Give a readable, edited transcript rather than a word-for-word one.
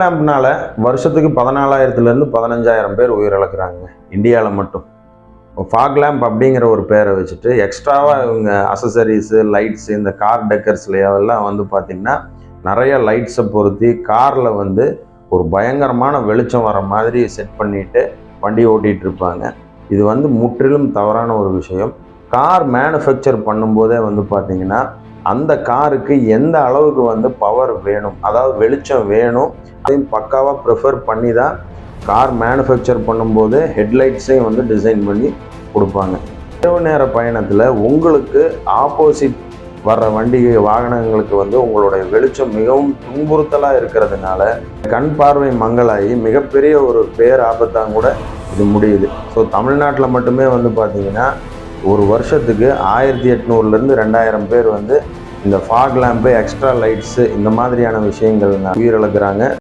லேம்ப்னால வருஷத்துக்கு 14,000 to 15,000 பேர் உயிரிழக்கிறாங்க இந்தியாவில் மட்டும். ஃபாக் லேம்ப் அப்படிங்கிற ஒரு பேரை வச்சுட்டு எக்ஸ்ட்ராவாக இவங்க அசசரிஸு, லைட்ஸு, இந்த கார் டெக்கர்ஸ்லையெல்லாம் வந்து பார்த்திங்கன்னா நிறைய லைட்ஸை பொருத்தி காரில் வந்து ஒரு பயங்கரமான வெளிச்சம் வர மாதிரி செட் பண்ணிவிட்டு வண்டி ஓட்டிகிட்டு இருப்பாங்க. இது வந்து முற்றிலும் தவறான ஒரு விஷயம். கார் மேனுஃபேக்சர் பண்ணும்போதே வந்து பார்த்திங்கன்னா அந்த காருக்கு எந்த அளவுக்கு வந்து பவர் வேணும், அதாவது வெளிச்சம் வேணும், அதையும் பக்காவாக ப்ரிஃபர் பண்ணி தான் கார் மேனுஃபேக்சர் பண்ணும்போது ஹெட்லைட்ஸையும் வந்து டிசைன் பண்ணி கொடுப்பாங்க. இரவு நேர பயணத்தில் உங்களுக்கு ஆப்போசிட் வர்ற வாகனங்களுக்கு வந்து உங்களுடைய வெளிச்சம் மிகவும் துன்புறுத்தலாக இருக்கிறதுனால கண் பார்வை மங்களாகி மிகப்பெரிய ஒரு பேர் ஆபத்தாக கூட இது முடியுது. ஸோ தமிழ்நாட்டில் மட்டுமே வந்து பார்த்திங்கன்னா ஒரு வருஷத்துக்கு 1,800 to 2,000 பேர் வந்து இந்த ஃபாக் லேம்பு, எக்ஸ்ட்ரா லைட்ஸு, இந்த மாதிரியான விஷயங்கள் உயிரிழக்கிறாங்க.